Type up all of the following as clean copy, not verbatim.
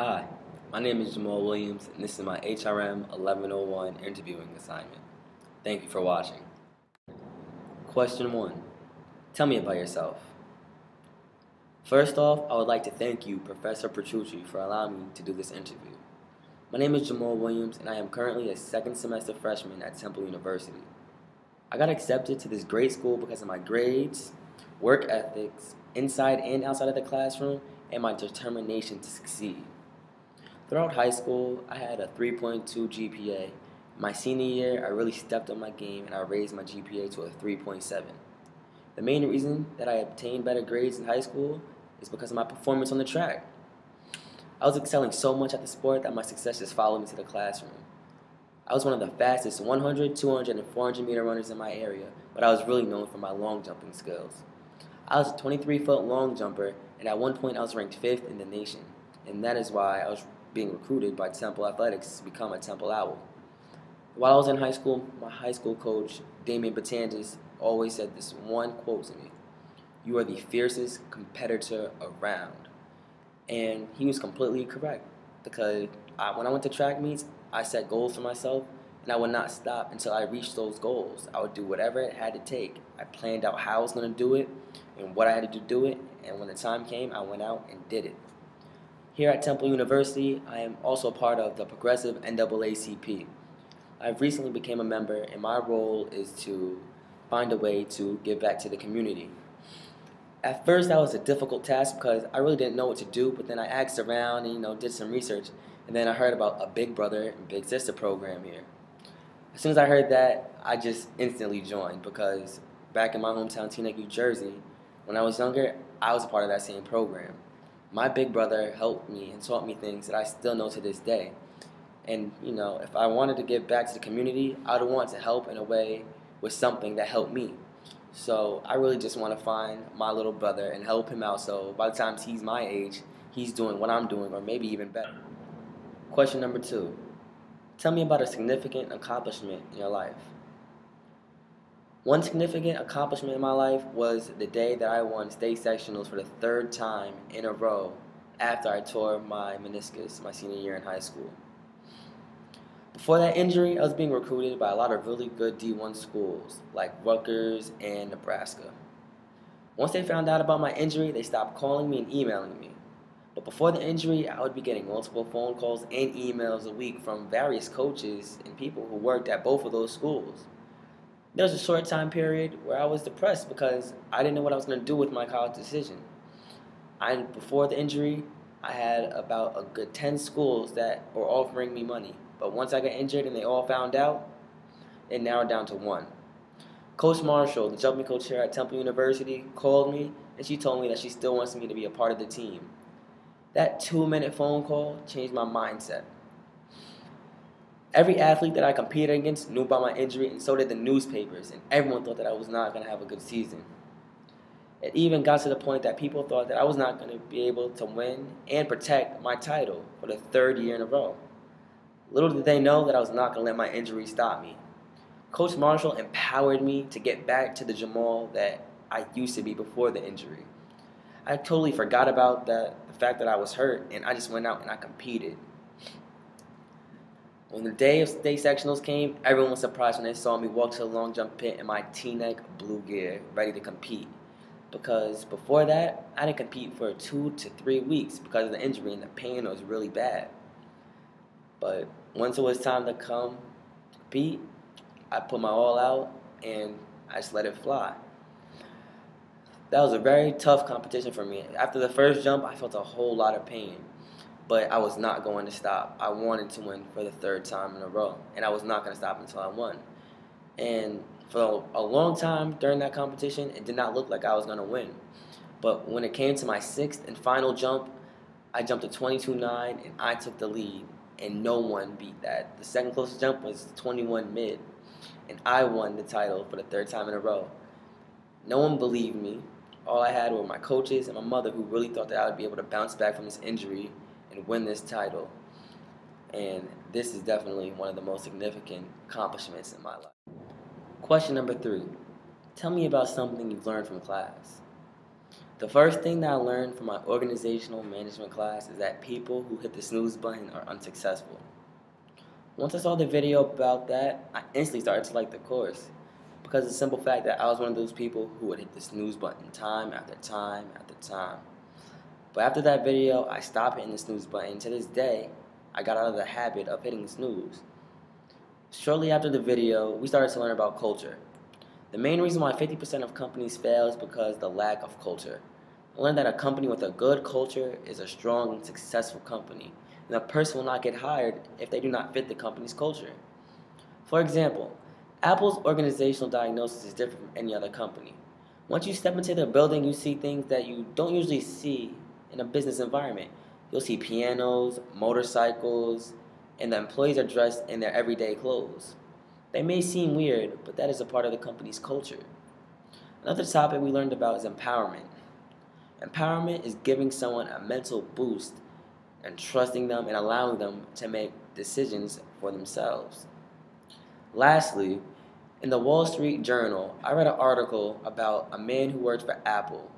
Hi, my name is Jamal Williams, and this is my HRM 1101 interviewing assignment. Thank you for watching. Question 1. Tell me about yourself. First off, I would like to thank you, Professor Petrucci, for allowing me to do this interview. My name is Jamal Williams, and I am currently a second semester freshman at Temple University. I got accepted to this great school because of my grades, work ethics, inside and outside of the classroom, and my determination to succeed. Throughout high school, I had a 3.2 GPA. My senior year, I really stepped up my game and I raised my GPA to a 3.7. The main reason that I obtained better grades in high school is because of my performance on the track. I was excelling so much at the sport that my success just followed me to the classroom. I was one of the fastest 100, 200, and 400 meter runners in my area, but I was really known for my long jumping skills. I was a 23-foot long jumper, and at one point I was ranked 5th in the nation, and that is why I was being recruited by Temple Athletics to become a Temple Owl. While I was in high school, my high school coach, Damian Batanzas, always said this one quote to me: "You are the fiercest competitor around." And he was completely correct, because when I went to track meets, I set goals for myself, and I would not stop until I reached those goals. I would do whatever it had to take. I planned out how I was going to do it and what I had to do it, and when the time came, I went out and did it. Here at Temple University, I am also part of the Progressive NAACP. I've recently become a member, and my role is to find a way to give back to the community. At first, that was a difficult task because I really didn't know what to do, but then I asked around and did some research, and then I heard about a Big Brother and Big Sister program here. As soon as I heard that, I just instantly joined, because back in my hometown, Teaneck, New Jersey, when I was younger, I was a part of that same program. My big brother helped me and taught me things that I still know to this day. And, if I wanted to give back to the community, I would want to help in a way with something that helped me. So I really just want to find my little brother and help him out, so by the time he's my age, he's doing what I'm doing, or maybe even better. Question number 2. Tell me about a significant accomplishment in your life. One significant accomplishment in my life was the day that I won state sectionals for the 3rd time in a row after I tore my meniscus my senior year in high school. Before that injury, I was being recruited by a lot of really good D1 schools like Rutgers and Nebraska. Once they found out about my injury, they stopped calling me and emailing me. But before the injury, I would be getting multiple phone calls and emails a week from various coaches and people who worked at both of those schools. There was a short time period where I was depressed because I didn't know what I was going to do with my college decision. Before the injury, I had about a good 10 schools that were offering me money. But once I got injured and they all found out, it narrowed down to one. Coach Marshall, the jumping coach here at Temple University, called me, and she told me that she still wants me to be a part of the team. That 2-minute phone call changed my mindset. Every athlete that I competed against knew about my injury, and so did the newspapers, and everyone thought that I was not going to have a good season. It even got to the point that people thought that I was not going to be able to win and protect my title for the 3rd year in a row. Little did they know that I was not going to let my injury stop me. Coach Marshall empowered me to get back to the Jamal that I used to be before the injury. I totally forgot about the fact that I was hurt, and I just went out and I competed. When the day of state sectionals came, everyone was surprised when they saw me walk to the long jump pit in my Teaneck blue gear, ready to compete. Because before that, I didn't compete for 2 to 3 weeks because of the injury, and the pain was really bad. But once it was time to come compete, I put my all out and I just let it fly. That was a very tough competition for me. After the first jump, I felt a whole lot of pain. But I was not going to stop. I wanted to win for the 3rd time in a row, and I was not going to stop until I won. And for a long time during that competition, it did not look like I was going to win. But when it came to my 6th and final jump, I jumped a 22.9, and I took the lead, and no one beat that. The second closest jump was 21 mid, and I won the title for the 3rd time in a row. No one believed me. All I had were my coaches and my mother, who really thought that I would be able to bounce back from this injury and win this title. And this is definitely one of the most significant accomplishments in my life. Question number 3. Tell me about something you've learned from class. The first thing that I learned from my organizational management class is that people who hit the snooze button are unsuccessful. Once I saw the video about that, I instantly started to like the course because of the simple fact that I was one of those people who would hit the snooze button time after time after time. But after that video, I stopped hitting the snooze button. To this day, I got out of the habit of hitting snooze. Shortly after the video, we started to learn about culture. The main reason why 50% of companies fail is because of the lack of culture. I learned that a company with a good culture is a strong and successful company, and a person will not get hired if they do not fit the company's culture. For example, Apple's organizational diagnosis is different from any other company. Once you step into their building, you see things that you don't usually see in a business environment. You'll see pianos, motorcycles, and the employees are dressed in their everyday clothes. They may seem weird, but that is a part of the company's culture. Another topic we learned about is empowerment. Empowerment is giving someone a mental boost and trusting them and allowing them to make decisions for themselves. Lastly, in the Wall Street Journal, I read an article about a man who worked for Apple,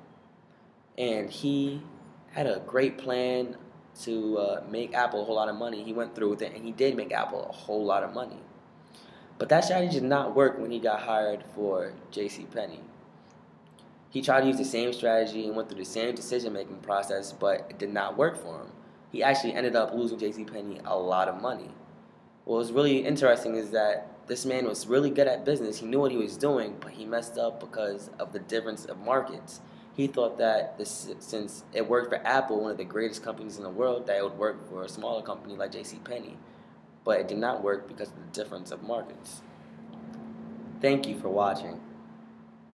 and he had a great plan to make Apple a whole lot of money. He went through with it, and he did make Apple a whole lot of money. But that strategy did not work when he got hired for JCPenney. He tried to use the same strategy and went through the same decision-making process, but it did not work for him. He actually ended up losing JCPenney a lot of money. What was really interesting is that this man was really good at business. He knew what he was doing, but he messed up because of the difference of markets. He thought that since it worked for Apple, one of the greatest companies in the world, that it would work for a smaller company like JCPenney. But it did not work because of the difference of markets. Thank you for watching.